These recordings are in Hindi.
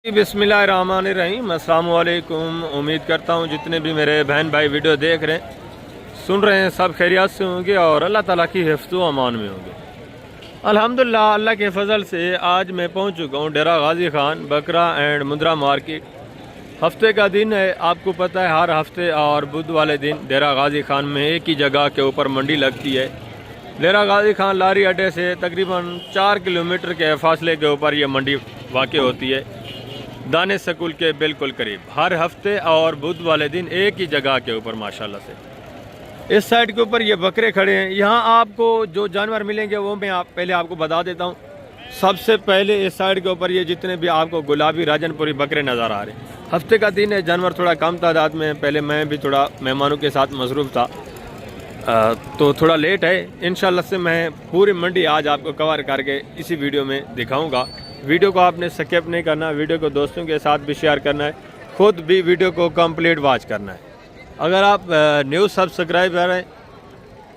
बिस्मिल्लाहिर्रहमानिर्रहीम। अस्सलाम वालेकुम। उम्मीद करता हूँ जितने भी मेरे बहन भाई वीडियो देख रहे हैं, सुन रहे हैं, सब खैरियत से होंगे और अल्लाह ताला की हिफ्ज़ व अमान में होंगे। अल्हम्दुलिल्लाह, अल्लाह के फजल से आज मैं पहुँच चुका हूँ डेरा गाजी खान बकरा एंड मुंद्रा मार्केट। हफ्ते का दिन है, आपको पता है हर हफ्ते और बुध वाले दिन डेरा गाजी खान में एक ही जगह के ऊपर मंडी लगती है। डेरा गाजी खान लारी अड्डे से तकरीबन 4 किलोमीटर के फासले के ऊपर ये मंडी वाक़ होती है, दाने स्कूल के बिल्कुल करीब। हर हफ्ते और बुध वाले दिन एक ही जगह के ऊपर माशाल्लाह से। इस साइड के ऊपर ये बकरे खड़े हैं। यहाँ आपको जो जानवर मिलेंगे वो मैं पहले आपको बता देता हूँ। सबसे पहले इस साइड के ऊपर ये जितने भी आपको गुलाबी राजनपुरी बकरे नज़र आ रहे हैं। हफ्ते का दिन है, जानवर थोड़ा कम तादाद में। पहले मैं भी थोड़ा मेहमानों के साथ मसरूफ़ था तो थोड़ा लेट है। इंशाल्लाह से मैं पूरी मंडी आज आपको कवर करके इसी वीडियो में दिखाऊँगा। वीडियो को आपने स्किप नहीं करना, वीडियो को दोस्तों के साथ भी शेयर करना है, खुद भी वीडियो को कंप्लीट वॉच करना है। अगर आप न्यू सब्सक्राइबर हैं,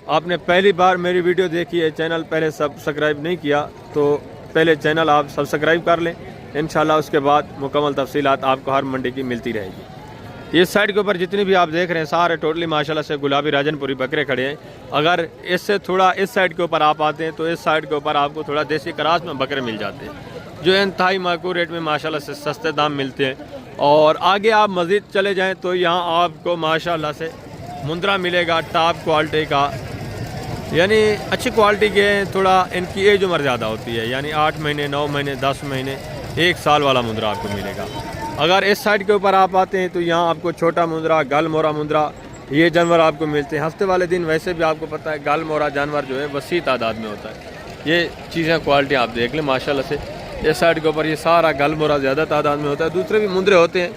आपने पहली बार मेरी वीडियो देखी है, चैनल पहले सब्सक्राइब नहीं किया तो पहले चैनल आप सब्सक्राइब कर लें। इंशाल्लाह उसके बाद मुकम्मल तफसीलात आपको हर मंडी की मिलती रहेगी। इस साइड के ऊपर जितनी भी आप देख रहे हैं सारे टोटली माशाल्लाह से गुलाबी राजनपुरी बकरे खड़े हैं। अगर इससे थोड़ा इस साइड के ऊपर आप आते हैं तो इस साइड के ऊपर आपको थोड़ा देसी क्रास में बकरे मिल जाते हैं, जो इंतहाई माकूल रेट में माशाल्लाह से सस्ते दाम मिलते हैं। और आगे आप मज़ीद चले जाएं तो यहाँ आपको माशाल्लाह से मुंद्रा मिलेगा टॉप क्वालिटी का, यानी अच्छी क्वालिटी के। थोड़ा इनकी एज उम्र ज़्यादा होती है, यानी 8 महीने 9 महीने 10 महीने 1 साल वाला मुंद्रा आपको मिलेगा। अगर इस साइड के ऊपर आप आते हैं तो यहाँ आपको छोटा मुंद्रा, गल मोरा मुंद्रा, ये जानवर आपको मिलते हैं। हफ्ते वाले दिन वैसे भी आपको पता है गल मोरा जानवर जो है वसी तादाद में होता है। ये चीज़ें क्वालिटी आप देख लें माशाल्लाह से। इस साइड के ऊपर ये सारा गल मोरा ज़्यादा तादाद में होता है। दूसरे भी मुंद्रे होते हैं,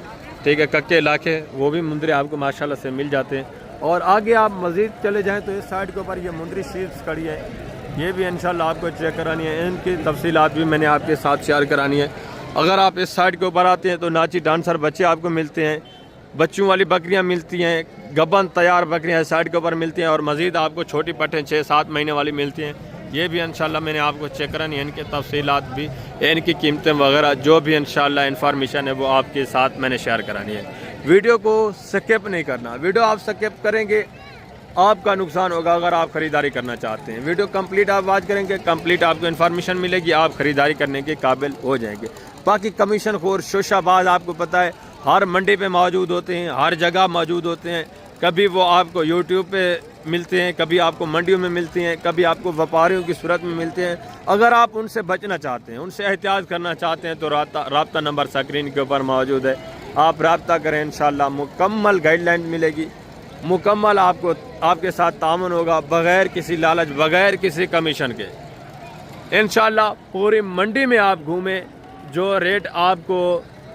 ठीक है, कक्के इलाके, वो भी मुंद्रे आपको माशाल्लाह से मिल जाते हैं। और आगे आप मज़ीद चले जाएं तो इस साइड के ऊपर ये मुंद्री शीप्स खड़ी है, ये भी इंशाल्लाह आपको चेक करानी है। इनकी तफसीलात भी मैंने आपके साथ शेयर करानी है। अगर आप इस साइड के ऊपर आते हैं तो नाची डांसर बच्चे आपको मिलते हैं, बच्चों वाली बकरियाँ मिलती हैं, गबन तैयार बकरियाँ इस साइड के ऊपर मिलती हैं, और मज़ीद आपको छोटी पट्टें 6-7 महीने वाली मिलती हैं। ये भी इंशाल्लाह मैंने आपको चेक करानी है। इनके तफसीलात भी, इनकी कीमतें वगैरह जो भी इंशाल्लाह इन्फॉर्मेशन है वो आपके साथ मैंने शेयर करानी है। वीडियो को स्किप नहीं करना, वीडियो आप स्किप करेंगे आपका नुकसान होगा। अगर आप ख़रीदारी करना चाहते हैं, वीडियो कंप्लीट आप वॉच करेंगे, कंप्लीट आपको इन्फॉर्मेशन मिलेगी, आप ख़रीदारी करने के काबिल हो जाएंगे। बाकी कमीशन खोर शोशाबाज आपको पता है हर मंडी पे मौजूद होते हैं, हर जगह मौजूद होते हैं। कभी वो आपको यूट्यूब पे मिलते हैं, कभी आपको मंडियों में मिलती हैं, कभी आपको व्यापारियों की सूरत में मिलते हैं। अगर आप उनसे बचना चाहते हैं, उनसे एहतियात करना चाहते हैं तो राब्ता नंबर स्क्रीन के ऊपर मौजूद है, आप रब्ता करें। इंशाल्लाह मुकम्मल गाइडलाइन मिलेगी, मुकम्मल आपको आपके साथ तामुन होगा, बग़ैर किसी लालच, बग़ैर किसी कमीशन के। इंशाल्लाह पूरी मंडी में आप घूमें, जो रेट आपको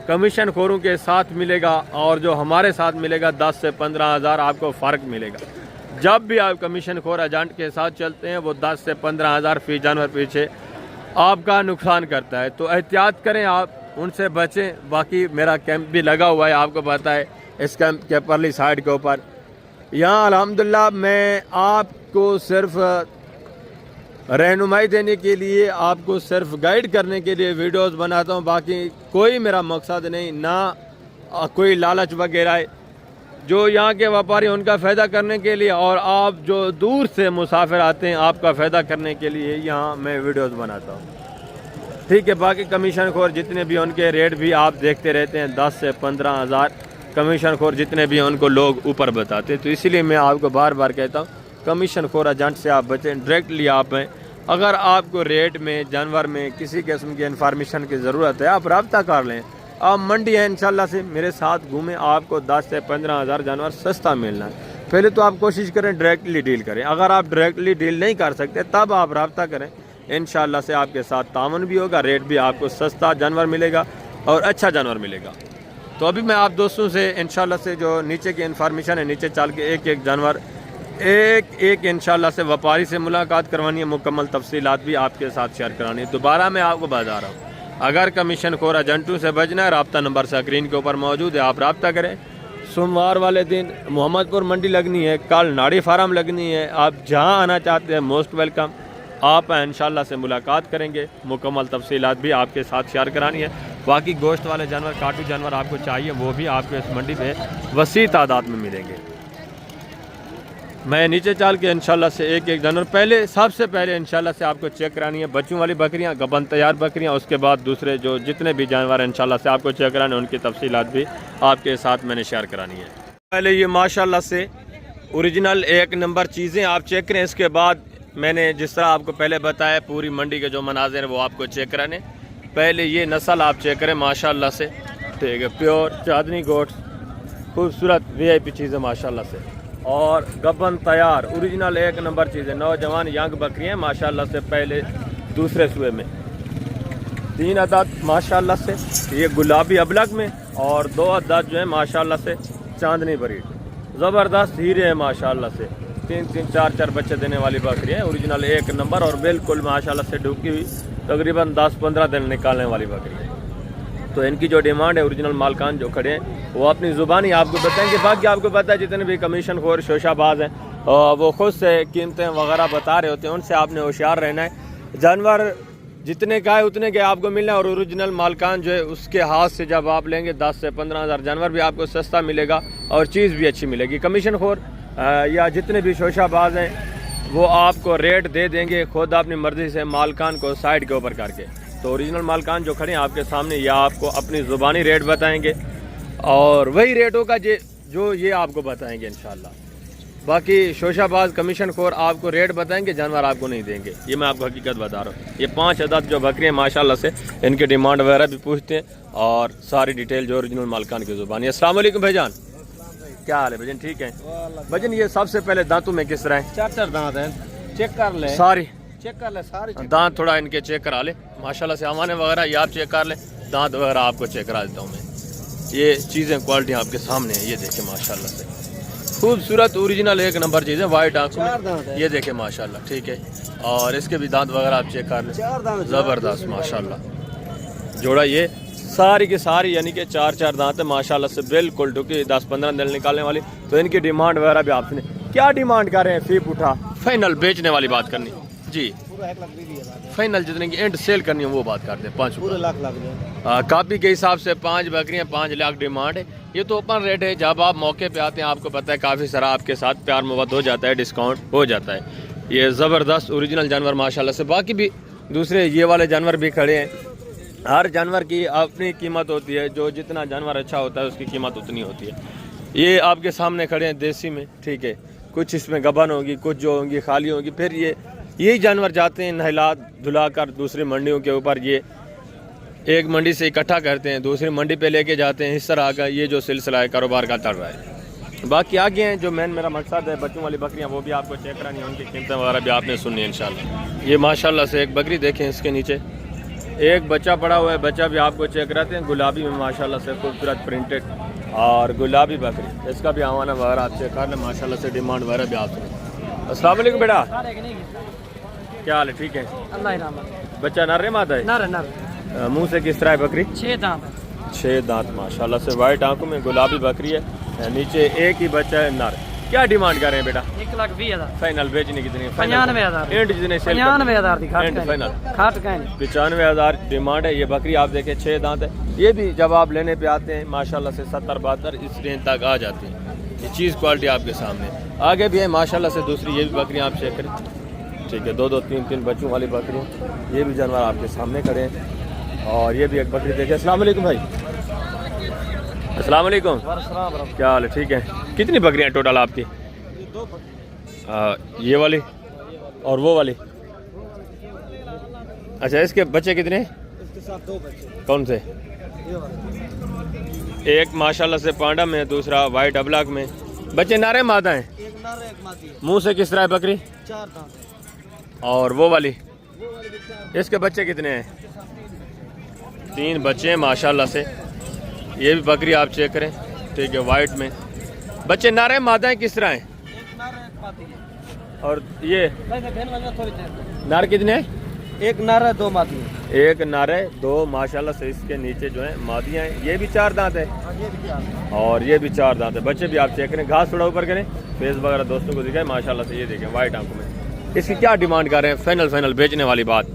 कमीशन खोरों के साथ मिलेगा और जो हमारे साथ मिलेगा 10 से 15 हज़ार आपको फ़र्क मिलेगा। जब भी आप कमीशन खोर एजेंट के साथ चलते हैं वो 10 से 15 हज़ार फी जानवर पीछे आपका नुकसान करता है, तो एहतियात करें, आप उनसे बचें। बाकी मेरा कैंप भी लगा हुआ है, आपको पता है, इस कैंप के परली साइड के ऊपर। यहाँ अल्हम्दुलिल्लाह मैं आपको सिर्फ रहनुमाई देने के लिए, आपको सिर्फ गाइड करने के लिए वीडियोस बनाता हूँ। बाकी कोई मेरा मकसद नहीं, ना कोई लालच वगैरह है। जो यहाँ के व्यापारी उनका फ़ायदा करने के लिए, और आप जो दूर से मुसाफिर आते हैं आपका फ़ायदा करने के लिए यहाँ मैं वीडियोस बनाता हूँ, ठीक है। बाकी कमीशन खोर जितने भी उनके रेट भी आप देखते रहते हैं, 10 से 15 हज़ार कमीशन खोर जितने भी उनको लोग ऊपर बताते हैं। तो इसीलिए मैं आपको बार बार कहता हूँ कमीशन खोर एजेंट से आप बचें, डायरेक्टली आप हैं। अगर आपको रेट में, जानवर में किसी किस्म की इन्फॉर्मेशन की ज़रूरत है, आप रब्ता कर लें। आप मंडी है इंशाल्लाह से मेरे साथ घूमें, आपको 10 से 15 हज़ार जानवर सस्ता मिलना है। पहले तो आप कोशिश करें डायरेक्टली डील करें। अगर आप डायरेक्टली डील नहीं कर सकते तब आप रब्ता करें, इंशाल्लाह से आपके साथ तामुन भी होगा, रेट भी आपको सस्ता जानवर मिलेगा और अच्छा जानवर मिलेगा। तो अभी मैं आप दोस्तों से इंशाल्लाह से जो नीचे की इन्फॉर्मेशन है, नीचे चल के एक एक जानवर एक इंशाल्लाह से व्यापारी से मुलाकात करवानी है, मुकम्मल तफसीलात भी आपके साथ शेयर करानी है। दोबारा मैं आपको बता रहा हूँ, अगर कमीशन खोर एजेंटों से बचना है, रब्ता नंबर स्क्रीन के ऊपर मौजूद है, आप रब्ता करें। सोमवार वाले दिन मोहम्मदपुर मंडी लगनी है, कल नाड़ी फार्म लगनी है। आप जहाँ आना चाहते हैं मोस्ट वेलकम। आप इंशाल्लाह से मुलाकात करेंगे, मुकम्मल तफसीलात भी आपके साथ शेयर करानी है। बाकी गोश्त वाले जानवर, काटू जानवर आपको चाहिए वो भी आपको इस मंडी पे वसी तादाद में मिलेंगे। मैं नीचे चल के इंशाल्लाह से एक एक जानवर पहले, सबसे पहले इंशाल्लाह से आपको चेक करानी है बच्चों वाली बकरियां, गबन तैयार बकरियां, उसके बाद दूसरे जो जितने भी जानवर हैं इंशाल्लाह से आपको चेक कराने, उनकी तफसीलात भी आपके साथ मैंने शेयर करानी है। पहले ये माशाल्लाह से ओरिजिनल एक नंबर चीज़ें आप चेक करें, इसके बाद मैंने जिस तरह आपको पहले बताया पूरी मंडी के जो मनाजिर हैं वो आपको चेक कराने। पहले ये नस्ल आप चेक करें माशाल्लाह से, ठीक है, प्योर चांदनी गोट, खूबसूरत VIP चीज़ें माशाल्लाह से, और गबन तैयार ओरिजिनल एक नंबर चीज़ें, नौजवान यंग बकरियाँ माशाल्लाह से पहले दूसरे सुए में 3 अदद माशाल्लाह से ये गुलाबी अबलग में, और 2 अदद जो है माशाल्लाह से चांदनी ब्रीड, ज़बरदस्त हीरे है माशाल्लाह से, 3-3 4-4 बच्चे देने वाली बकरियाँ हैं, ओरिजिनल एक नंबर, और बिल्कुल माशाल्लाह से डूबी हुई, तकरीबन 10-15 दिन निकालने वाली बकरी है। तो इनकी जो डिमांड है ओरिजिनल मालकान जो खड़े हैं वो अपनी ज़ुबानी आपको बताएंगे। बाकी आपको पता है जितने भी कमीशन खोर शोशाबाज हैं वो खुद से कीमतें वगैरह बता रहे होते हैं, उनसे आपने होशियार रहना है। जानवर जितने का है उतने के आपको मिलना है, और ओरिजिनल मालकान जो है उसके हाथ से जब आप लेंगे 10 से 15 हज़ार जानवर भी आपको सस्ता मिलेगा और चीज़ भी अच्छी मिलेगी। कमीशन खोर या जितने भी शोशाबाज हैं वो आपको रेट दे देंगे खुद अपनी मर्ज़ी से, मालकान को साइड के ऊपर करके। तो ओरिजिनल मालकान जो खड़े हैं आपके सामने या आपको अपनी ज़ुबानी रेट बताएंगे, और वही रेट होगा जो ये आपको बताएंगे इंशाल्लाह। बाकी शोशाबाज कमीशन खोर आपको रेट बताएंगे, जानवर आपको नहीं देंगे, ये मैं आपको हकीकत बता रहा हूँ। ये 5 अदद जो बकरियाँ माशाल्लाह से इनकी डिमांड वगैरह भी पूछते हैं, और सारी डिटेल जो ओरिजिनल मालकान की ज़ुबानी। अस्सलाम वालेकुम भाईजान, क्या हाल है भजन? ठीक है भजन। ये सबसे पहले दांतों में किस तरह है? 4 दांत हैं, चेक कर ले सारी, चेक कर ले सारी दांत, थोड़ा इनके चेक करा ले माशाल्लाह से, हमारे वगैरह ये आप चेक कर ले, दांत वगैरह आपको चेक करा देता हूँ मैं। ये चीज़ें क्वालिटी आपके सामने है, ये देखें माशाल्लाह से खूबसूरत ओरिजिनल एक नंबर चीज़ें, वाइट आंखों में, ये देखें माशाल्लाह, ठीक है। और इसके भी दांत वगैरह आप चेक कर लें, ज़बरदस्त माशाल्लाह जोड़ा, ये सारी की सारी यानी कि 4-4 दांत है माशाल्लाह से, बिल्कुल डुकी 10-15 दिन निकालने वाली। तो इनकी डिमांड वगैरह भी आपने क्या डिमांड कर रहे हैं? फी उठा फाइनल बेचने वाली बात करनी जी, फाइनल जितने की एंड सेल करनी है वो बात करते हैं, 5 लाख कापी के हिसाब से 5 बकरियां 5 लाख डिमांड है। ये तो ओपन रेट है, जब आप मौके पे आते हैं आपको पता है काफ़ी सारा आपके साथ प्यार मोहब्बत हो जाता है, डिस्काउंट हो जाता है। ये ज़बरदस्त ओरिजिनल जानवर माशाल्लाह से, बाकी भी दूसरे ये वाले जानवर भी खड़े हैं। हर जानवर की अपनी कीमत होती है, जो जितना जानवर अच्छा होता है उसकी कीमत उतनी होती है। ये आपके सामने खड़े हैं देसी में, ठीक है, कुछ इसमें गबन होगी, कुछ जो होंगी खाली होंगी, फिर यही जानवर जाते हैं नहला धुला कर दूसरी मंडियों के ऊपर, ये एक मंडी से इकट्ठा करते हैं दूसरी मंडी पे लेके जाते हैं। इस तरह का ये जो सिलसिला है कारोबार का चल रहा है। बाकी आगे हैं जो मेन मेरा मकसद है बच्चों वाली बकरियां, वो भी आपको चेक करानी है, उनकी कीमतें वगैरह भी आपने सुननी है इंशाल्लाह। ये माशाल्लाह से एक बकरी देखें, इसके नीचे एक बच्चा पड़ा हुआ है, बच्चा भी आपको चेक कराते हैं, गुलाबी में माशाल्लाह से खूबसूरत प्रिंटेड और गुलाबी बकरी, इसका भी आवाना वगैरह आप चेक कर लें माशाल्लाह से, डिमांड वगैरह भी आप सुनें। अस्सलाम वालेकुम बेटा, क्या हाल है? ठीक है, बच्चा नर है मादा है? मुँह से किस तरह है बकरी? 6 दांत माशाल्लाह से, वाइट आंखों में, गुलाबी बकरी है, नीचे एक ही बच्चा है नर। क्या डिमांड कर रहे हैं बेटा? 1,20,000 फाइनल। बेचने कितनी? 95,000 95,000 डिमांड है। ये बकरी आप देखें 6 दांत है, ये भी जब आप लेने पे आते हैं माशाल्लाह से 70-72 इस रेंज तक आ जाती है। ये चीज़ क्वालिटी आपके सामने। आगे भी है माशाल्लाह से दूसरी, ये भी बकरियाँ आप चेक करें, ठीक है, 2-2 3-3 बच्चों वाली बकरियाँ, ये भी जानवर आपके सामने खड़े हैं। और ये भी एक बकरी देखें। अस्सलाम वालेकुम भाई। अस्सलाम वालेकुम, क्या हाल है? ठीक है, कितनी बकरियां टोटल आपकी? ये वाली और वो वाली? अच्छा, इसके बच्चे कितने? इसके साथ 2 बच्चे। कौन से? एक माशाल्लाह से पांडा में, दूसरा वाइट अबलाक में। बच्चे नारे मादा हैं? एक नारा एक मादी। मुंह से किस तरह है बकरी? 4 दांत। और वो वाली? इसके बच्चे कितने हैं? 3 बच्चे हैं माशाल्लाह से। ये भी बकरी आप चेक करें, ठीक है, वाइट में। बच्चे नारे मादा हैं किस तरह हैं? एक नारा एक मादी है। और ये नार कितने हैं? एक नारा 2 मादी है। एक नारे 2 माशाल्लाह से, इसके नीचे जो है मादियाँ हैं। ये भी 4 दांत है और ये भी 4 दांत है। बच्चे भी आप चेक करें, घास थोड़ा ऊपर करें, फेस वगैरह दोस्तों को दिखाएं माशाल्लाह से। ये देखें वाइट आंखों में। इसकी क्या डिमांड कर रहे हैं? फाइनल बेचने वाली बात?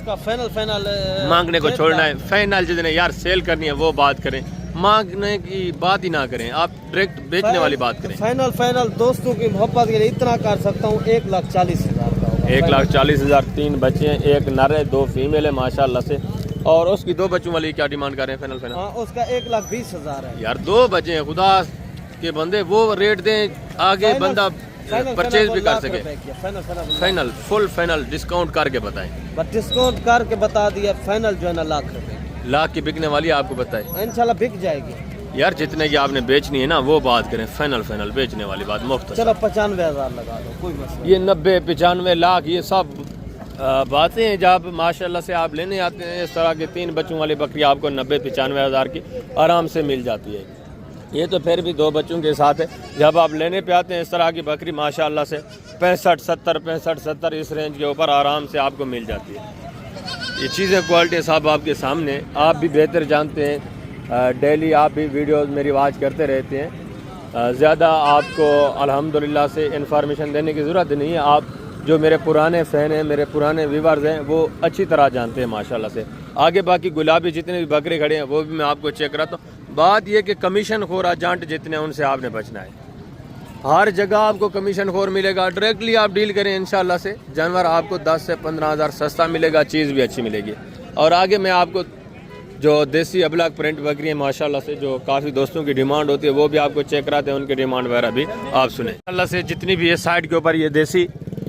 उसका फाइनल मांगने को छोड़ना है, फाइनल जितने यार सेल करनी है वो बात करें, मांगने की बात ही ना करें, आप डायरेक्ट बेचने वाली बात करें। फाइनल दोस्तों की मोहब्बत के लिए इतना कर सकता हूँ 1,40,000 का होगा। 1,40,000। 3 बच्चे हैं, एक नर है 2 फीमेल है माशाल्लाह से। और उसकी 2 बच्चों वाली क्या डिमांड कर रहे हैं फाइनल? हाँ, उसका 1,20,000 है यार। 2 बच्चे हैं, खुदा के बंदे वो रेट दें आगे बंदा परचेज भी कर सके। फाइनल फुल फाइनल डिस्काउंट करके बताएं। डिस्काउंट करके बता दिया, फाइनल जो है ना लाख की बिकने वाली आपको बताएं, इंशाल्लाह बिक जाएगी। यार जितने की आपने बेचनी है ना वो बात करें, फाइनल बेचने वाली बात मुफ्त। चलो 95,000 लगा दो, कोई मसला। ये 90, 95 लाख ये सब बातें हैं जब माशाल्लाह से आप लेने आते हैं। इस तरह की 3 बच्चों वाली बकरी आपको 90-95,000 की आराम से मिल जाती है। ये तो फिर भी 2 बच्चों के साथ है। जब आप लेने पे आते हैं इस तरह की बकरी माशाल्लाह से 65-70 इस रेंज के ऊपर आराम से आपको मिल जाती है। ये चीज़ें क्वालिटी साहब आपके सामने, आप भी बेहतर जानते हैं, डेली आप भी वीडियोस मेरी वॉच करते रहते हैं। ज़्यादा आपको अल्हम्दुलिल्लाह से इन्फॉर्मेशन देने की ज़रूरत नहीं है। आप जो मेरे पुराने फ़ैन हैं, मेरे पुराने व्यूवर्स हैं, वो अच्छी तरह जानते हैं माशाल्लाह से। आगे बाकी गुलाबी जितने भी बकरे खड़े हैं वो भी मैं आपको चेक कराता हूँ। बात यह कि कमीशन खोर एजेंट जितने उनसे आपने बचना है। हर जगह आपको कमीशन खोर मिलेगा। डायरेक्टली आप डील करें इंशाल्लाह से जानवर आपको 10 से 15,000 सस्ता मिलेगा, चीज़ भी अच्छी मिलेगी। और आगे मैं आपको जो देसी अबलग प्रिंट बकरी है माशाल्लाह से, जो काफ़ी दोस्तों की डिमांड होती है, वो भी आपको चेक कराते हैं, उनकी डिमांड वगैरह भी आप सुने माशाल्लाह से। जितनी भी ये साइड के ऊपर ये देसी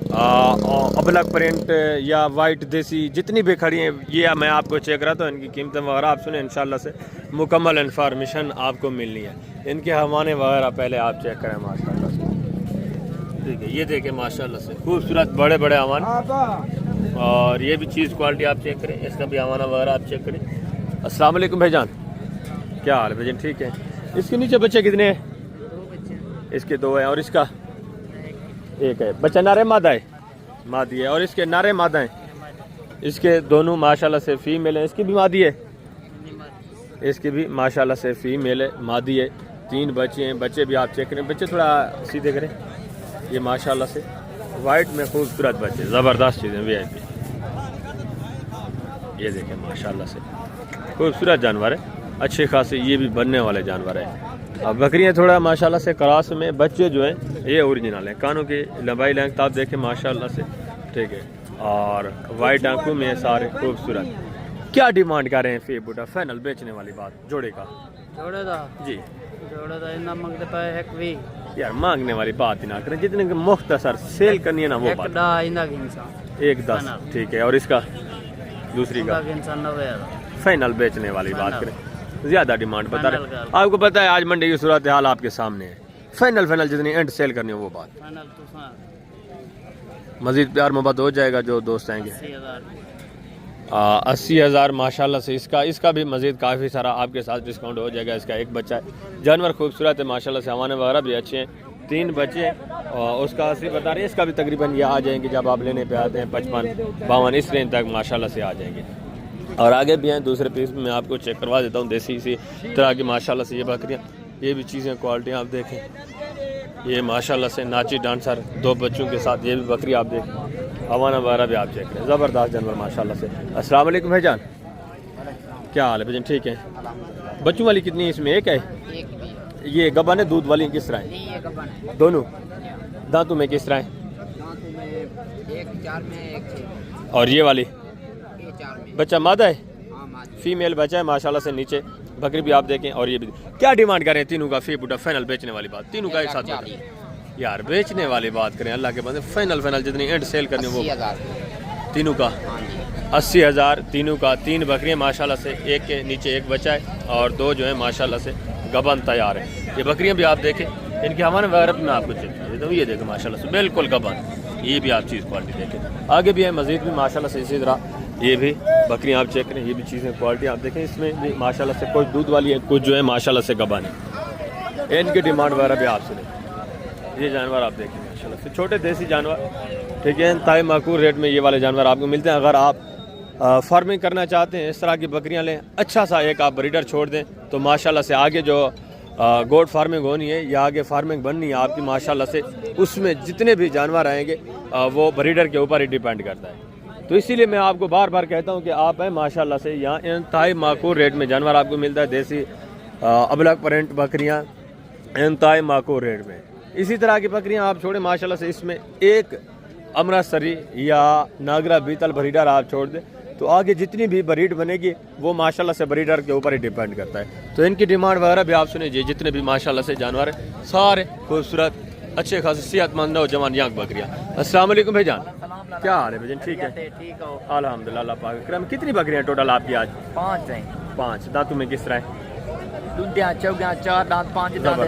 अबलग प्रिंट या वाइट देसी जितनी भी खड़ी हैं, ये मैं आपको चेक कराता हूँ। इनकी कीमतें वगैरह आप सुने इंशाल्लाह से, मुकम्मल इन्फॉर्मेशन आपको मिलनी है। इनके हवाने वगैरह पहले आप चेक करें माशाल्लाह से। ठीक है, ये देखें माशाल्लाह से खूबसूरत बड़े बड़े हवान। और ये भी चीज़ क्वालिटी आप चेक करें, इसका भी हवाना वगैरह आप चेक करें। अस्सलाम वालेकुम भाईजान, क्या हाल है भाईजान? ठीक है। इसके नीचे बच्चे कितने हैं? 2 बच्चे। इसके 2 हैं और इसका 1 है। बच्चा नारे मादा है? मादी है। और इसके नारे मादा हैं? इसके दोनों माशाल्लाह से फीमेल है। इसकी भी मादी है? इसकी भी माशाल्लाह से फीमेल है, मादी है। 3 बच्चे हैं। बच्चे भी आप चेक करें, बच्चे थोड़ा सीधे करें। ये माशाल्लाह से वाइट में खूबसूरत बच्चे, ज़बरदस्त चीज़ें VIP। ये देखें माशाल्लाह से खूबसूरत जानवर है, अच्छे खासे ये भी बनने वाले जानवर है। अब बकरियाँ थोड़ा माशाल्लाह से क्रॉस में, बच्चे जो हैं ये ओरिजिनल हैं। कानों की लंबाई लेंथ आप देखें माशाल्लाह से, ठीक है। और वाइट आंखों में सारे खूबसूरत। क्या डिमांड कर रहे हैं फी बूटा? फाइनल बेचने वाली बात जोड़े का जी, जोड़े दा इतना मांगते पाए है कि यार मांगने वाली बात ही ना करें, जितने की मुख्तसर सेल करनी है ना वो बात। 1,10 ठीक है। और इसका दूसरी का फाइनल बेचने वाली बात करें, ज्यादा डिमांड बता रहे। आपको पता है आज मंडी की सूरत हाल आपके सामने है। फाइनल जितनी एंड सेल करनी है वो बात। मजीद प्यार मोहब्बत हो जाएगा जो दोस्त आएंगे। 80,000 माशाल्लाह से। इसका भी मजीद काफ़ी सारा आपके साथ डिस्काउंट हो जाएगा। इसका 1 बच्चा है, जानवर खूबसूरत है माशाल्लाह से, हवाने वगैरह भी अच्छे हैं। 3 बच्चे हैं और उसका 80 बता रहे हैं। इसका भी तकरीबन ये आ जाएंगे जब आप लेने पे आते हैं 55-52 इस रेंज तक माशाल्लाह से आ जाएंगे। और आगे भी हैं दूसरे पीस में मैं आपको चेक करवा देता हूँ। देसी इसी तरह की माशाल्लाह से ये बकरियाँ, ये भी चीज़ें क्वालिटी आप देखें। ये माशाल्लाह से नाची डांसर 2 बच्चों के साथ ये भी बकरी आप देखें, हवाना वगैरह भी आप चेक करें, ज़बरदस्त जानवर माशाल्लाह से। अस्सलाम वालेकुम भाईजान, क्या हाल है भाईजान? ठीक है। बच्चों वाली कितनी है इसमें? 1 है। ये गबन है, दूध वाली किस तरह है? दोनों दांतों में किस तरह है? और ये वाली बच्चा मादा है, फीमेल बच्चा है माशाल्लाह से। नीचे बकरी भी आप देखें। और ये भी क्या डिमांड करें तीनों का? फी बूटा फाइनल बेचने वाली बात, तीनों का एक साथ यार बेचने वाली बात करें अल्लाह के बंदे। फाइनल जितनी एंड सेल करनी वो तीनों का 80,000 तीनों का। 3 बकरियाँ माशाल्लाह से, एक के नीचे 1 बच्चा है और 2 जो है माशाल्लाह से गबन तैयार है। ये बकरियाँ भी आप देखें, इनके हमारे वगैरह में आपको चेक कर देता हूँ। ये देखें माशाल्लाह से बिल्कुल गबन, ये भी आप चीज़ क्वालिटी देखें। आगे भी है मजीद भी माशाल्लाह से इसी तरह ये भी बकरियाँ आप चेक करें। ये भी चीज़ें क्वालिटी आप देखें। इसमें भी माशाल्लाह से कुछ दूध वाली है, कुछ जो है माशाल्लाह से गबन है। इनकी डिमांड वगैरह भी आप सुने। ये जानवर आप देखें माशाल्लाह से छोटे देसी जानवर, ठीक है। ताई माकूल रेट में ये वाले जानवर आपको मिलते हैं। अगर आप फार्मिंग करना चाहते हैं, इस तरह की बकरियां लें, अच्छा सा एक आप ब्रीडर छोड़ दें तो माशाल्लाह से आगे जो गोट फार्मिंग होनी है या आगे फार्मिंग बननी है आपकी माशाल्लाह से, उसमें जितने भी जानवर आएंगे वो ब्रीडर के ऊपर ही डिपेंड करता है। तो इसीलिए मैं आपको बार बार कहता हूँ कि आप हैं माशाल्लाह से यहाँ इंतहाई माकूल रेट में जानवर आपको मिलता है। देसी अबलग प्रिंट बकरियाँ इंतहाई माकूल रेट में। इसी तरह की बकरियाँ आप छोड़ें माशाल्लाह से, इसमें एक अमृतसरी या नागरा बीतल ब्रीडर आप छोड़ दें तो आगे जितनी भी ब्रीड बनेगी वो माशाल्लाह से ब्रीडर के ऊपर ही डिपेंड करता है। तो इनकी डिमांड वगैरह भी आप सुनिए। जितने भी माशाल्लाह से जानवर हैं सारे खूबसूरत अच्छे खासे सेहतमंद नौजवान यांग बकरियाँ। अस्सलाम वालेकुम भाईजान, क्या हाल है भाईजान? ठीक है, ठीक हो। अल्हम्दुलिल्लाह अल्लाह पाक करम। कितनी बकरियाँ टोटल आपकी आज? 5 हैं। 5। दांतों में किस तरह है? दूधिया चौगिया 4 दांत 5 दांत।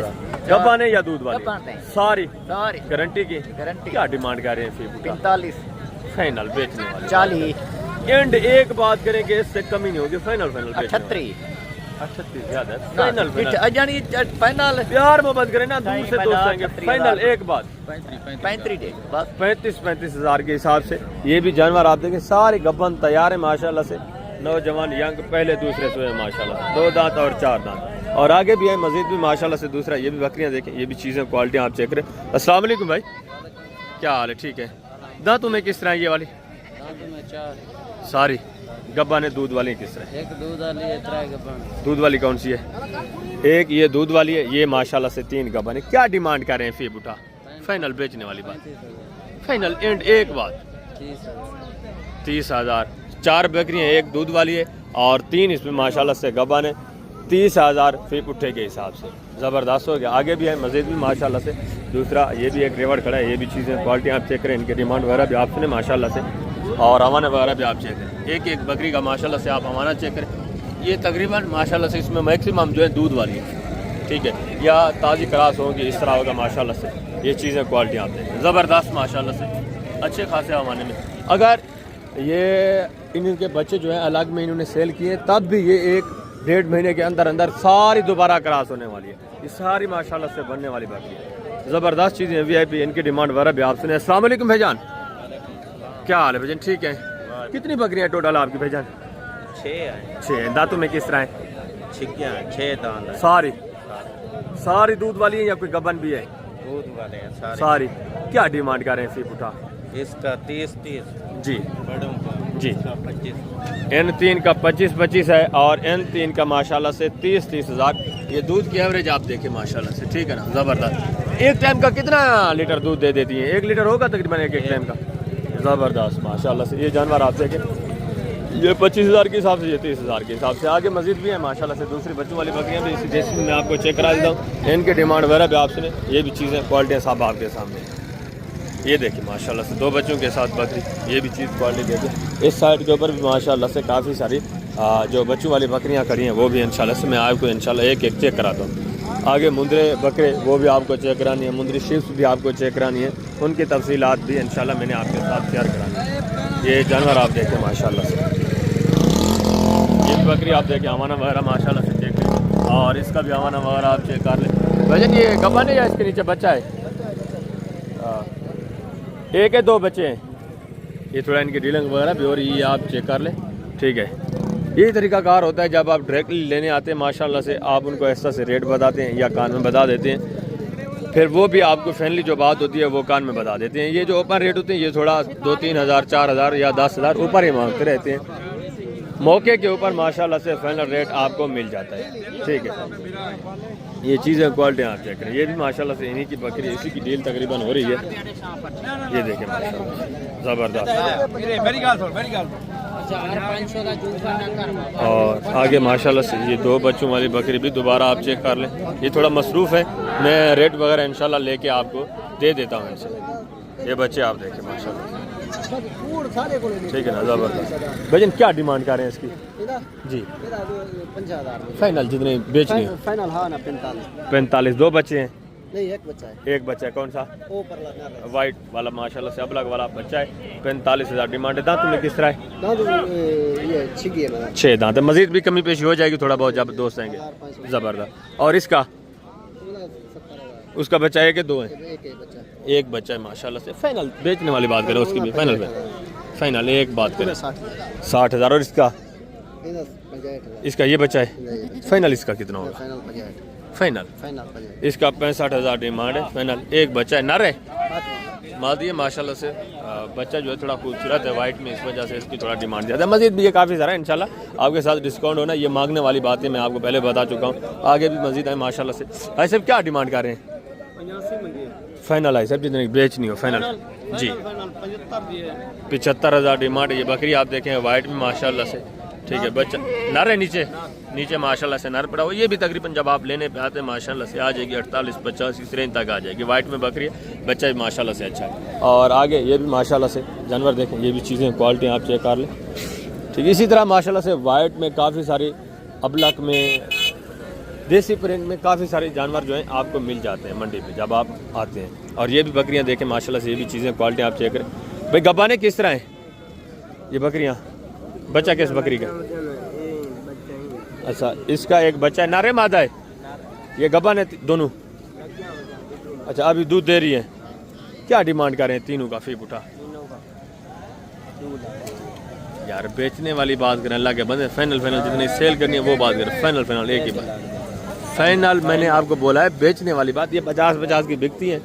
गब्बाने या दूध वाले? गब्बाने। सारी सारी गारंटी की? गारंटी। क्या डिमांड कर रहे हैं? 45 फाइनल बेचने वाले 40 एंड एक बात करें कि इससे कमी नहीं होगी। फाइनल 38 38 ज्यादा है। फाइनल यानी फाइनल प्यार मोहब्बत करें ना, दूर से दोस्त आएंगे। फाइनल एक बात 35 दे बस। 35 हज़ार के हिसाब से ये भी जानवर आप देखें सारे गब्बन तैयार है माशाल्लाह से। नौजवान यंग पहले दूसरे सोए माशाल्लाह, 2 दांत और 4 दांत और आगे भी है मजीद भी माशाल्लाह से दूसरा। ये भी बकरियां देखें, ये भी चीज़ें क्वालिटी आप चेक करें। अस्सलाम वालेकुम भाई, क्या हाल है? ठीक है। दांतों में किस तरह ये वाली? सारी गब्बा ने दूध वाली किस तरह? एक दूध वाली है, 3 गब्बन। दूध वाली कौन सी है? एक ये दूध वाली है, ये माशाल्लाह से 3 गब्बा ने। क्या डिमांड कर रहे हैं फी बुटा? फाइनल बेचने वाली बात, फाइनल एंड एक बात 30 हज़ार। 4 बकरियाँ, एक दूध वाली है और 3 इसमें माशाल्लाह से गब्बा ने। 30 हज़ार फी पुट्ठे के हिसाब से ज़बरदस्त हो गया। आगे भी है मजीद भी माशाल्लाह से दूसरा। ये भी एक रेवड़ खड़ा है। ये भी चीज़ें क्वालिटी आप चेक करें, इनकी डिमांड वगैरह भी आप सुने माशाल्लाह से और अमाना वगैरह भी आप चेक करें। एक एक बकरी का माशाल्लाह से आप अमाना चेक करें। ये तकरीबन माशाल्लाह से इसमें मैक्सिमम जो है दूध वाली है, ठीक है, या ताज़ी क्रास होगी इस तरह होगा माशाल्लाह से। ये चीज़ें क्वालिटी आप देखें ज़बरदस्त माशाल्लाह से अच्छे खासे अमाने में। अगर ये इनके बच्चे जो है अलग में इन्होंने सेल किए तब भी ये 1-1.5 महीने के अंदर अंदर सारी दोबारा क्रॉस होने वाली है। ये सारी माशाल्लाह से बनने वाली बकरी है। ज़बरदस्त चीज़ें VIP, इनकी डिमांड वगैरह भी आप सुने। अस्सलाम वालेकुम भाईजान, क्या हाल है भाईजान? ठीक है। कितनी बकरियाँ टोटल आपकी भाईजान? 6 दांतों में किस तरह है? 6 दांत। सारी दूध वाली है या कोई गबन भी है? दूध वाले हैं सारी। क्या डिमांड कर रहे हैं फी पुठा? इसका 30 जी बड़ों का जी। 25 इन 3 का 25 है और इन 3 का माशाल्लाह से 30 हज़ार। ये दूध की एवरेज आप देखें माशाल्लाह से, ठीक है ना, ज़बरदस्त। एक टाइम का कितना लीटर दूध दे देती है? 1 लीटर होगा तकरीबन एक टाइम का। ज़बरदस्त माशाल्लाह से ये जानवर आप देखें। ये 25 हज़ार के हिसाब से, ये 30 हज़ार के हिसाब से। आगे मजीद भी है माशाल्लाह से दूसरी बच्चों वाली बकरियाँ भी, इसी जैसे मैं आपको चेक करा देता हूँ। इनके डिमांड वगैरह भी आप सुने। ये भी चीज़ें क्वालिटियाँ सब आपके सामने। ये देखिए माशाल्लाह से 2 बच्चों के साथ बकरी, ये भी चीज़ क्वालिटी देखें। इस साइड के ऊपर भी माशाल्लाह से काफ़ी सारी जो बच्चों वाली बकरियाँ खड़ी हैं वो भी इंशाल्लाह से मैं आपको इंशाल्लाह एक एक चेक कराता हूँ। आगे मुंदरे बकरे वो भी आपको चेक करानी है, मुंदरी शिप्स भी आपको चेक करानी है, उनकी तफसीलात भी इंशाल्लाह मैंने आपके साथ शेयर करानी है। ये जानवर आप देखें माशाल्लाह से, ये बकरी आप देखें अमाना वगैरह माशाल्लाह से चेक करें और इसका भी अमाना वगैरह आप चेक कर लें। भजन ये गब्बा नहीं या इसके नीचे बच्चा है? एक है 2 बच्चे हैं। ये थोड़ा इनकी डीलिंग वगैरह भी हो रही है, आप चेक कर लें, ठीक है। यही तरीकाकार होता है जब आप डायरेक्टली लेने आते हैं माशाल्लाह से, आप उनको ऐसा से रेट बताते हैं या कान में बता देते हैं, फिर वो भी आपको फाइनली जो बात होती है वो कान में बता देते हैं। ये जो ओपन रेट होते हैं ये थोड़ा 2-3 हज़ार 4 हज़ार या 10 हज़ार ऊपर ही मांगते रहते हैं। मौके के ऊपर माशाल्लाह से फाइनल रेट आपको मिल जाता है, ठीक है। ये चीज़ें क्वालिटी आप चेक करें। ये भी माशाल्लाह से इन्हीं की बकरी, इसी की डील तकरीबन हो रही है। ये देखें माशाल्लाह ज़बरदस्त। और आगे माशाल्लाह से ये 2 बच्चों वाली बकरी भी दोबारा आप चेक कर लें। ये थोड़ा मसरूफ़ है, मैं रेट वगैरह इंशाल्लाह लेके आपको दे देता हूँ इनसे। ये बच्चे आप देखें माशाल्लाह, ठीक है ना, ज़बरदस्त। भजन क्या डिमांड कर रहे हैं इसकी? जी 50,000 फाइनल जितने बेचनी है? फाइनल हाँ ना 45। 2 बच्चे हैं? नहीं, एक बच्चा है। एक बच्चा है। कौन सा? ऊपर वाइट वाला माशाल्लाह से अबलग वाला बच्चा है। 45 हज़ार डिमांड है। दांत में किस तरह है? ये 6 दांत है। मजीद भी कमी पेशी हो जाएगी थोड़ा बहुत जब दोस्त आएंगे। ज़बरदस्त। और इसका? उसका बच्चा है कि 2 है? एक बच्चा है माशाल्लाह से। फाइनल बेचने वाली बात करें उसकी भी, फाइनल एक बात करें 60 हज़ार। और इसका? इसका ये बच्चा है। फाइनल इसका कितना होगा? फाइनल। फाइनल इसका 65,000 डिमांड है फाइनल। एक बच्चा है, नर है, मादी है माशाल्लाह से। बच्चा जो है थोड़ा खूबसूरत है वाइट में, इस वजह से इसकी थोड़ा डिमांड ज़्यादा है। मजीद भी ये काफ़ी सारा है, इंशाल्लाह आपके साथ डिस्काउंट होना। ये मांगने वाली बात है, मैं आपको पहले बता चुका हूँ। आगे भी मजीद है माशाल्लाह से। भाई साहब क्या डिमांड कर रहे हैं? फाइनल है सब जितने बेचनी हो फाइनल जी। 75,000 डिमांड है। ये बकरी आप देखें वाइट में माशाल्लाह से, ठीक है। बच्चा नर है, नीचे नीचे माशाल्लाह से नर पड़ा हो। ये भी तकरीबन जब आप लेने पे आते हैं माशाल्लाह से आ जाएगी 48-50 इस रेंज तक आ जाएगी। वाइट में बकरी है, बच्चा भी माशाल्लाह से अच्छा है। और आगे ये भी माशाल्लाह से जानवर देखें, ये भी चीज़ें क्वालिटी आप चेक कर लें, ठीक है। इसी तरह माशाल्लाह से वाइट में काफ़ी सारी, अबलक में, देसी प्रिंट में काफ़ी सारे जानवर जो हैं आपको मिल जाते हैं मंडी पे जब आप आते हैं। और ये भी बकरियां देखें माशाल्लाह से, ये भी चीज़ें क्वालिटी आप चेक करें। भाई गब्बाने किस तरह हैं ये बकरियां? बच्चा किस बकरी का? अच्छा, इसका एक बच्चा है, नारे मादा है, ये गब्बान है दोनों। अच्छा, अभी दूध दे रही है। क्या डिमांड कर रहे हैं तीनों का? फीप उठा यार, बेचने वाली बात करें, अल्लाह के बंदे। फाइनल फाइनल जितनी सेल करनी है वो बात करें। फाइनल फाइनल एक ही बात फाइनल। मैंने आपको बोला है बेचने वाली बात, ये 50-50 की बिकती है।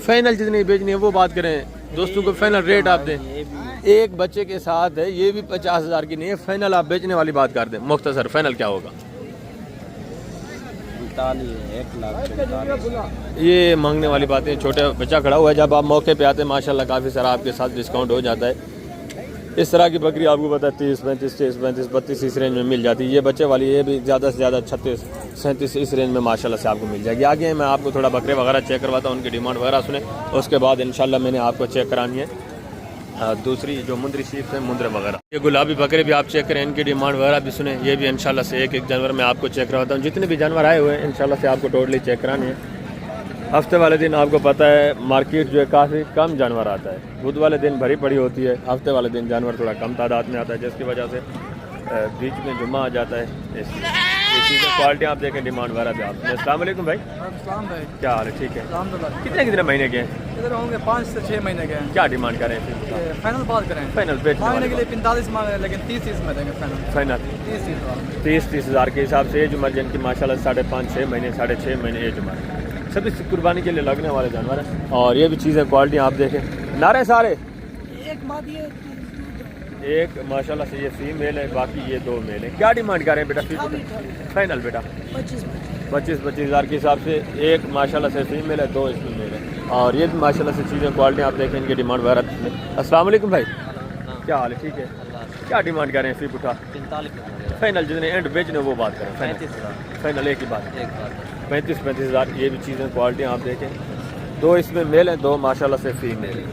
फाइनल जितनी बेचनी है वो बात करें दोस्तों को। फाइनल रेट आप दें, एक बच्चे के साथ है, ये भी 50,000 की नहीं है। फाइनल आप बेचने वाली बात कर दें मुख्तसर, फाइनल क्या होगा? 1,45,000। ये मांगने वाली बातें, छोटा बच्चा खड़ा हुआ है, जब आप मौके पे आते हैं माशाल्लाह काफ़ी सारा आपके साथ डिस्काउंट हो जाता है। इस तरह की बकरी आपको पता है 30, 35, 30, 35, 32 इस रेंज में मिल जाती है। ये बच्चे वाली ये भी ज़्यादा से ज़्यादा 36, 37 इस रेंज में माशाल्लाह से आपको मिल जाएगी। आगे मैं आपको थोड़ा बकरे वगैरह चेक करवाता हूँ, उनकी डिमांड वगैरह सुने, उसके बाद इंशाल्लाह मैंने आपको चेक करानी है दूसरी जो मुंदरी शीप है, मुंदरे वगैरह। ये गुलाबी बकरे भी आप चेक करें, इनकी डिमांड वगैरह भी सुने। ये भी इंशाल्लाह से एक एक जानवर मैं आपको चेक करवाता हूँ। जितने भी जानवर आए हुए हैं इंशाल्लाह से आपको टोटली चेक करानी है। हफ्ते वाले दिन आपको पता है मार्केट जो है काफ़ी कम जानवर आता है। बुध वाले दिन भरी पड़ी होती है, हफ्ते वाले दिन जानवर थोड़ा कम तादाद में आता है, जिसकी वजह से बीच में जुम्मा आ जाता है। ये चीज़ें क्वालिटी आप देखें, डिमांड वगैरह भी आप। अस्सलाम वालेकुम भाई, क्या हाल है? ठीक है। कितने कितने महीने के हैं? इधर होंगे 5 से 6 महीने के हैं। क्या डिमांड करें फिर? फाइनल बात करें, फाइनल बेचने के लिए 45 मांगे, लेकिन 30 में देंगे फाइनल। फाइनल 30 हज़ार के हिसाब से। एज उम्र जिनकी माशाल्लाह 5.5-6 महीने, 6.5 महीने एज उम्र, सभी कुर्बानी के लिए लगने वाले जानवर हैं। और ये भी चीज़ें क्वालिटी आप देखें, नारे सारे एक माशाल्लाह से ये फीमेल है, बाकी ये 2 मेल है। क्या डिमांड कर रहे हैं बेटा? फाइनल बेटा 25 हज़ार के हिसाब से। एक माशाल्लाह से फीमेल है, 2 इसमें मेल है। और ये भी माशाल्लाह से चीज़ें क्वालिटी आप देखें, इनकी डिमांड वगैरह। अस्सलाम वालेकुम भाई, क्या हाल है? ठीक है। क्या डिमांड कर रहे हैं फीप उठा? 45,000। फाइनल जितने एंड बेचने वो बात करें। 35,000 फाइनल एक ही बात, 35 हज़ार। ये भी चीज़ें क्वालिटी आप देखें, 2 इसमें मेल हैं, 2 माशाल्लाह से फीमेल है।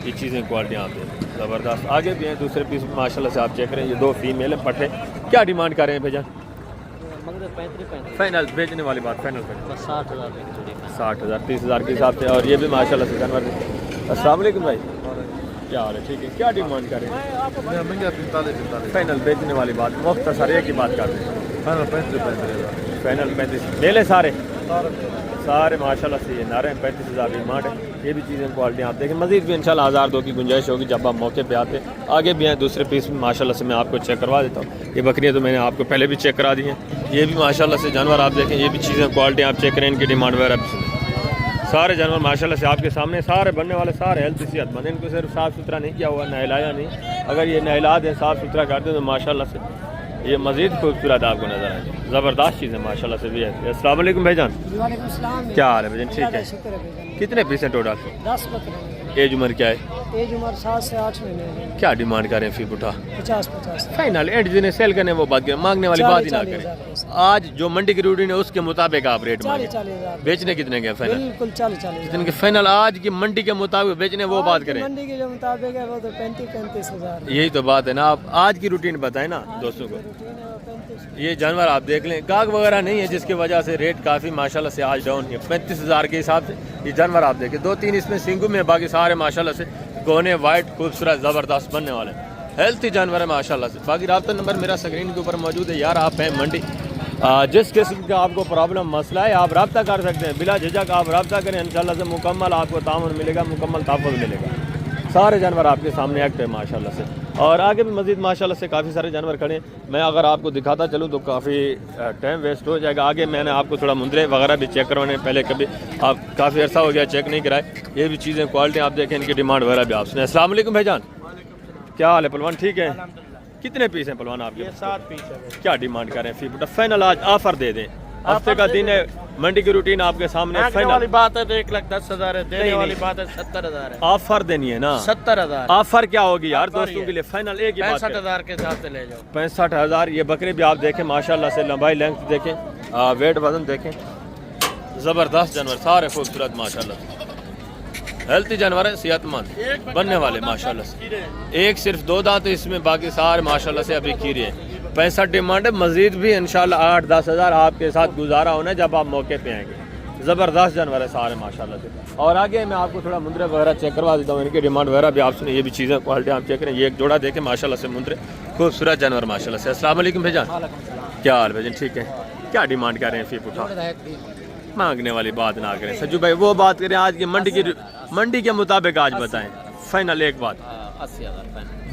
ये चीज़ें क्वालिटी आप देखें ज़बरदस्त। आगे भी हैं दूसरे पीस माशाल्लाह से आप चेक करें, ये 2 फीमेल हैं पट्टे। क्या डिमांड कर रहे हैं भैया? फाइनल बेचने वाली बात, फाइनल 60,000 30 हज़ार के हिसाब से। और ये भी माशाल्लाह से जानवर। अस्सलाम वालेकुम भाई, क्या हाल है? ठीक है। क्या डिमांड करें? 45,000। फाइनल बेचने वाली बात, मुख्तसर एक ही बात कर रहे हैं। फाइनल 35,000। फाइनल 35 मेले सारे माशाल्लाह से ये नारे हैं। 35,000 डिमांड है। ये भी चीज़ें क्वालिटी आप देखें। मज़ीद भी इंशाल्लाह 1,000-2 की गुंजाइश होगी जब आप मौके पे आते। आगे भी हैं दूसरे पीस में माशाल्लाह से, मैं आपको चेक करवा देता हूँ। ये बकरियाँ तो मैंने आपको पहले भी चेक करा दी हैं। ये भी माशाल्लाह से जानवर आप देखें, ये भी चीज़ें क्वालिटी आप चेक करें, इनकी डिमांड वगैरह भी सुनें। सारे जानवर माशाल्लाह से आपके सामने, सारे बनने वाले सारे हेल्थ सेहतमंद। इनको सिर्फ साफ़ सुथरा नहीं किया हुआ, नहलाया नहीं। अगर ये नहला दें, साफ़ सुथरा कर दें तो माशाल्लाह से ये मज़ीद खूबसूरत आपको नज़र आएगी। ज़बरदस्त चीज़ है माशाल्लाह से भी है। अस्सलाम वालेकुम भाईजान, क्या हाल है भाईजान? ठीक है। कितने पीस हैं टोटल? 10 बकरे। एज उम्र क्या है? एज उम्र 7 से 8 महीने। क्या डिमांड करें फी उठा? 50 फाइनल एंड जिन्हें सेल करने वो बात करें, मांगने वाली बात ही ना करें। आज जो मंडी की रूटीन है उसके मुताबिक आप रेट मांगे। 40,000। बेचने कितने के फाइनल? बिल्कुल 40,000। जिनके फाइनल आज की मंडी के मुताबिक बेचने वो बात करें। मंडी के जो मुताबिक है वो तो 35 हज़ार। यही तो बात है ना। आप आज की रूटीन बताएं ना दोस्तों को। ये जानवर आप देख लें, गाग वगैरह नहीं है जिसकी वजह से रेट काफ़ी माशाल्लाह से आज डाउन है। 35,000 के हिसाब से ये जानवर आप देखें। 2-3 इसमें सिंगू में, बाकी सारे माशाल्लाह से गोने वाइट खूबसूरत ज़बरदस्त बनने वाले हेल्थी जानवर है माशाल्लाह से। बाकी राब्ता नंबर मेरा स्क्रीन के ऊपर मौजूद है। यार आप हैं मंडी, जिस किस्म का आपको प्रॉब्लम मसला है आप रब्ता कर सकते हैं, बिला झिझक आप रब्ता करें। इंशाल्लाह से मुकम्मल आपको तामुन मिलेगा, मुकम्मल तहफ़्फ़ुज़ मिलेगा। सारे जानवर आपके सामने एक्ट है माशाल्लाह से। और आगे भी मज़ीद माशाल्लाह से काफ़ी सारे जानवर खड़े हैं। मैं अगर आपको दिखाता चलूँ तो काफ़ी टाइम वेस्ट हो जाएगा। आगे मैंने आपको थोड़ा मुंदरे वगैरह भी चेक करवाने, पहले कभी आप काफ़ी अर्सा हो गया चेक नहीं कराए। ये भी चीज़ें क्वालिटी आप देखें, इनकी डिमांड वगैरह भी आप सुने। अस्सलाम वालेकुम भाईजान, क्या हाल है पलवान, ठीक है? कितने पीस हैं पलवान आपके? 7 पीस है। क्या डिमांड करें फी फुट? फाइनल आज ऑफर दे दें, हफ्ते का दिन है, मंडी की रूटीन आपके सामने। मांगने वाली बात है तो 1,10,000 है, देने नहीं, वाली बात है 70,000 है। ऑफर देनी है ना, 70,000 ऑफर क्या होगी यार ऑफर दोस्तों ही के लिए? फाइनल एक ही बात है, 65,000 के साथ से ले जाओ। 65,000। ये बकरे भी आप देखें माशाल्लाह से, लंबाई लेंथ देखें, वेट वजन देखें, ज़बरदस्त जानवर, सारे खूबसूरत माशाल्लाह से, हेल्थी जानवर है, सेहतमंद बनने वाले माशाल्लाह से। एक सिर्फ 2 दांत इसमें, बाकी सारे माशाल्लाह से अभी कीरे हैं। 65 डिमांड है, मजीद भी इंशाल्लाह 8-10 हज़ार आपके साथ गुजारा होना है जब आप मौके पे आएंगे। ज़बरदस्त जानवर है सारे माशाल्लाह से। और आगे मैं आपको थोड़ा मुंदरे वगैरह चेक करवा देता हूँ, इनकी डिमांड वगैरह भी आप सुने। ये भी चीज़ें क्वालिटी आप चेक करें। ये एक जोड़ा देखें माशाल्लाह से, मुंदरे खूबसूरत जानवर माशाल्लाह से। अस्सलाम वालेकुम भैजान, क्या हाल भैजान, ठीक है? क्या डिमांड कर रहे हैं फी उठा? मांगने वाली बात ना करें सज्जू भाई, वो बात करें आज की मंडी के मुताबिक आज बताएं। फाइनल एक बात, 80,000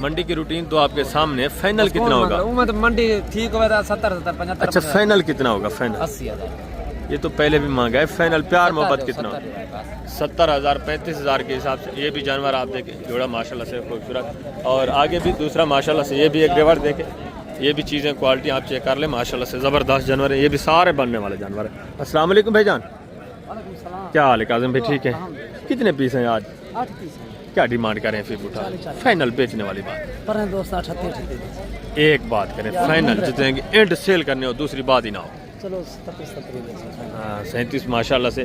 मंडी की रूटीन तो आपके सामने, फाइनल कितना होगा? तो मंडी ठीक हो 70 75। अच्छा फाइनल कितना होगा? फाइनल 80,000। ये तो पहले भी मांगा है। फाइनल प्यार मोहब्बत कितना होगा? 70,000 35,000 के हिसाब से। ये भी जानवर आप देखें, जोड़ा माशाल्लाह से खूबसूरत। और आगे भी दूसरा माशाल्लाह से, ये भी एक रेवर देखें। ये भी चीज़ें क्वालिटी आप चेक कर ले माशाल्लाह से, ज़बरदस्त जानवर है। ये भी सारे बनने वाले जानवर है। अस्सलाम वालेकुम भाईजान, क्या हाल है काजिम भाई, ठीक है? कितने पीस हैं आज? 8 पीस है। क्या डिमांड करें फिर उठा? फाइनल बेचने वाली बात, पर दोस्त 38 एक बात करें, फाइनल जितने एंड सेल करने हो, दूसरी बात ही ना हो। चलो 37 हाँ 37 माशाल्लाह से।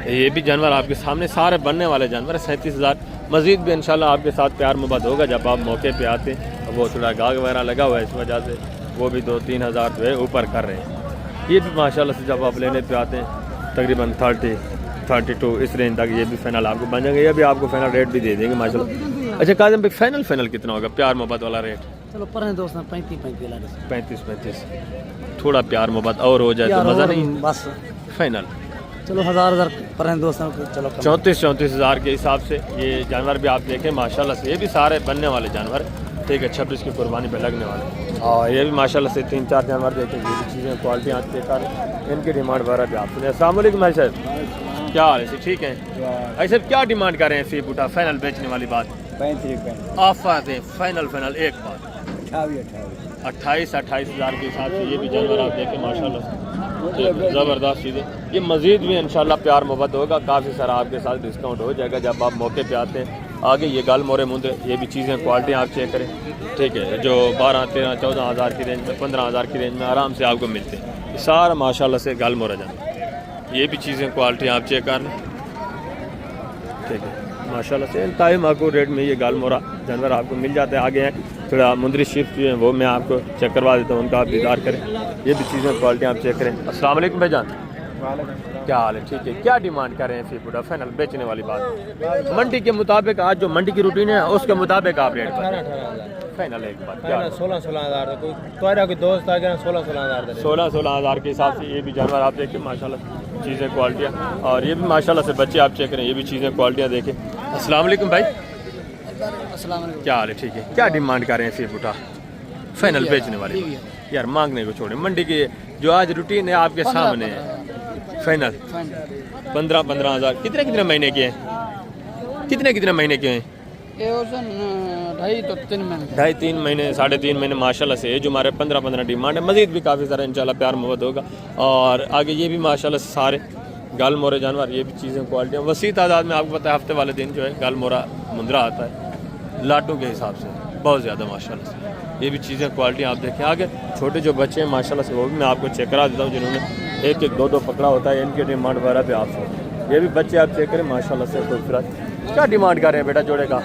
ये भी जानवर आपके सामने सारे बनने वाले जानवर है। 37,000। मजीद भी इंशाल्लाह आपके साथ प्यार मोहब्बत होगा जब आप मौके पे आते हैं। वो थोड़ा गाग वगैरह लगा हुआ है, इस वजह से वो भी 2-3 हज़ार जो है ऊपर कर रहे हैं। ये भी माशाल्लाह से जब आप लेने पे आते हैं तकरीबन 30-32 इस रेंज तक ये भी फाइनल आपको बन जाएंगे। ये भी आपको फाइनल रेट भी दे देंगे माशाल्लाह। अच्छा काजिम भाई, फाइनल कितना होगा प्यार मोहब्बत वाला रेट? चलो पर दोस्त 35। थोड़ा प्यार मोहब्बत और हो जाए तो मज़ा नहीं। बस फाइनल चलो 1000 पर दोस्त चलो 34 हज़ार के हिसाब से। ये जानवर भी आप देखें माशाल्लाह से, ये भी सारे बनने वाले जानवर, ठीक है? 26 की कुर्बानी पे लगने वाले। और ये भी माशाल्लाह से 3-4 जानवर देखें। ये भी चीज़ें क्वालिटी आप चेक कर, इनकी डिमांड वगैरह भी आप सुने। अस्सलाम वालेकुम भाई साहब, क्या हाल है? ठीक है भाई साहब, क्या डिमांड कर रहे हैं फी बूटा? फाइनल बेचने वाली बात, 35 ऑफर दें फाइनल एक बात, 28 हज़ार के हिसाब से। ये भी जानवर आप देखें माशाल्लाह से, ज़बरदस्त चीज़ें। ये मज़ीद भी इंशाल्लाह प्यार मोहब्बत होगा, काफ़ी सारा आपके साथ डिस्काउंट हो जाएगा जब आप मौके पे आते हैं। आगे ये गाल मोरे मुंदे, ये भी चीज़ें क्वालिटी आप चेक करें, ठीक है? जो 12, 13, 14 हज़ार की रेंज में, 15 हज़ार की रेंज में आराम से आपको मिलते हैं। ये सारा माशाल्लाह से गाल मोरा जानवर। ये भी चीज़ें क्वालिटी आप चेक कर लें, ठीक है? माशाल्लाह से इंतहाई माकूल रेट में ये गाल मोरा जानवर आपको मिल जाता है। आगे हैं थोड़ा मुंदरी शिफ्ट जो है वो मैं आपको चेक करवा देता हूँ, उनका आप दीदार करें। ये भी चीज़ें क्वालिटी आप चेक करें। अस्सलाम वालेकुम भाईजान, क्या हाल है? ठीक है, क्या डिमांड कर रहे हैं फी पूरा? फाइनल बेचने वाली बात, मंडी के मुताबिक, आज जो मंडी की रूटीन है उसके मुताबिक आप रेट फाइनल एक बात, 16 हज़ार। कोई दोस्त आ गया 16 हज़ार 16 हज़ार के हिसाब से। ये भी जानवर आप देखें माशाल्लाह, चीज़ें क्वालिटियाँ। और ये भी माशाल्लाह से बच्चे आप चेक करें, ये भी चीज़ें क्वालिटियाँ देखें। अस्सलाम वालेकुम भाई, क्या हाल है? ठीक है, क्या डिमांड कर रहे हैं फिर उठा? फाइनल बेचने वाली यार, मांगने को छोड़े। मंडी की जो आज रूटीन है आपके सामने है, फाइनल 15 हज़ार। कितने महीने के हैं? कितने महीने के हैं? 2.5-3 महीने 3.5 महीने माशाल्लाह से। जो हमारे 15 डिमांड है, मजीद भी काफ़ी सारा इंशाल्लाह प्यार मोहब्बत होगा। और आगे ये भी माशाल्लाह से सारे गाल मोरे जानवर, ये भी चीज़ें क्वालिटियाँ वसी तादाद में। आपको पता है हफ्ते वाले दिन जो है गाल मोरा मुंदरा आता है लाटू के हिसाब से, बहुत ज़्यादा माशाल्लाह से। ये भी चीज़ें क्वालिटी आप देखें। आगे छोटे जो बच्चे हैं माशाल्लाह से, वो भी मैं आपको चेक करा देता हूँ, जिन्होंने 1-2 पकड़ा होता है, इनकी डिमांड वगैरह पे आप ये भी बच्चे आप चेक करें माशाल्लाह से खूबसूरत। क्या डिमांड कर रहे हैं बेटा जोड़े का?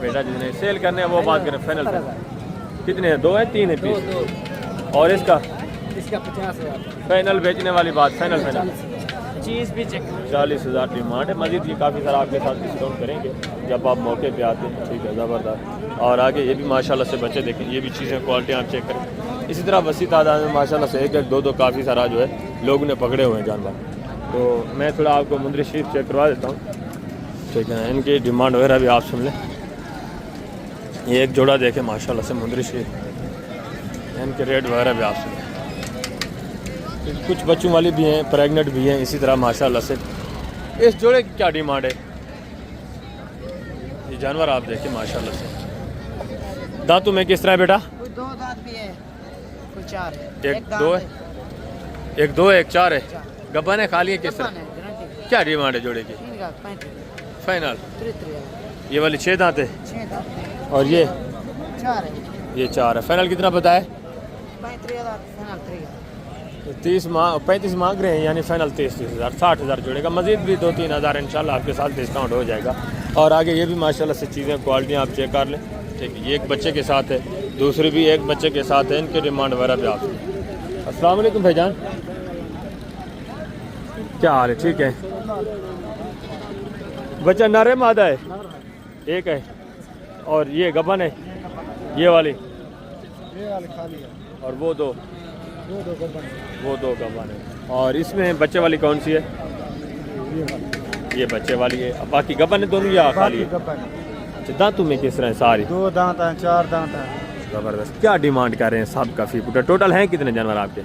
बेटा जितने सेल करने हैं वो बात करें। फाइनल कितने हैं? 2 है 3 है पीस? और इसका 50,000 फाइनल बेचने वाली बात, फाइनल चीज़ भी चेक 40 हज़ार डिमांड है। मजीद भी काफ़ी सारा आपके साथ डिस्काउंट करेंगे जब आप मौके पे आते हैं, ठीक है? ज़बरदस्त। और आगे ये भी माशाल्लाह से बच्चे देखें, ये भी चीज़ें क्वालिटी आप चेक करें। इसी तरह वसी तादाद में माशाल्लाह से 1-2 काफ़ी सारा जो है लोगों ने पकड़े हुए हैं जानवर। तो मैं थोड़ा आपको मुंदरी शीट चेक करवा देता हूँ, ठीक है? इनकी डिमांड वगैरह भी आप सुन लें। ये एक जोड़ा देखे माशाल्लाह से मुंदरी शेर, इनके रेट वगैरह भी आपसे कुछ बच्चों वाली भी हैं, प्रेग्नेंट भी हैं इसी तरह माशाल्लाह से। इस जोड़े की क्या डिमांड है? ये जानवर आप देखें माशाल्लाह से। दांतों में किस तरह है बेटा? कोई 2 दांत भी है, कोई 4 है। एक दो है, एक दो है, एक 4 है। गब्बन है, खाली है, किस तरह? क्या डिमांड है जोड़े की? फाइनल। ये वाली 6 दांत है और ये 4 है। ये 4 है। फाइनल कितना बताया? 35 मांग रहे हैं, यानी फाइनल 33,000, 60,000 जोड़ेगा। मजीद भी 2-3 हज़ार इंशाल्लाह आपके साथ डिस्काउंट हो जाएगा। और आगे ये भी माशाल्लाह से चीज़ें क्वालिटी आप चेक कर लें। ठीक है, ये एक बच्चे के साथ है, दूसरी भी एक बच्चे के साथ है। इनकी डिमांड वगैरह भी आपसे। अस्सलाम वालेकुम भाईजान, क्या हाल है? ठीक है। बच्चा नर है मादा है? एक है। और ये गबन है, ये वाली खाली है और वो दो गबन है। और इसमें बच्चे वाली कौन सी है? ये बच्चे वाली है। अब बाकी गबन है दोनों या खाली है? अच्छा, दांतों में किस तरह है? सारी 2 दांत हैं, 4 दांत हैं। ज़बरदस्त। क्या डिमांड कर रहे हैं सब का फी पुटा? टोटल हैं कितने जानवर आपके?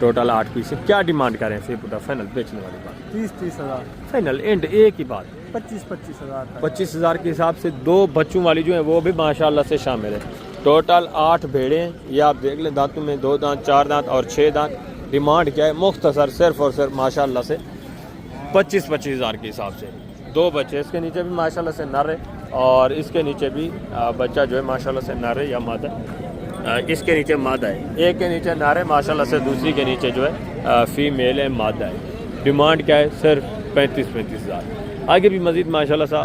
Total 8 piece. क्या डिमांड कर रहे हैं फी पुटा? फाइनल बेचने वाली बात 30 हज़ार। फाइनल एंड एक ही बात 25 हज़ार। 25,000 के हिसाब से 2 बच्चों वाली जो है वो भी माशाल्लाह से शामिल है। टोटल 8 भेड़े हैं, ये आप देख लें। दांतों में 2 दांत, 4 दांत और 6 दांत। डिमांड क्या है? मुख्तसर सिर्फ और सिर्फ माशाल्लाह से 25,000 के हिसाब से। 2 बच्चे, इसके नीचे भी माशाल्लाह से नर है और इसके नीचे भी बच्चा जो है माशाल्लाह से नर है या मादा। इसके नीचे मादा है, एक के नीचे नर है माशाल्लाह से, दूसरी के नीचे जो है फीमेल है, मादा है। डिमांड क्या है? सिर्फ 35,000। आगे भी मज़ीद माशाल्लाह सा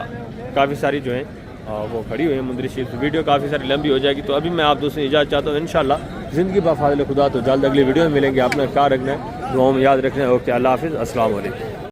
काफ़ी सारी जो है वो खड़ी हुई है मुंदरी शीप। वीडियो काफ़ी सारी लंबी हो जाएगी, तो अभी मैं आप दोस्तों इजाज़त चाहता हूँ। इंशाल्लाह ज़िंदगी बा फाज़िल खुदा, तो जल्द अगली वीडियो में मिलेंगे। आपने ख्याल रखना है, दुआओं में याद रखना है। ओके, अल्लाह हाफ़िज़, अस्सलाम वालेकुम।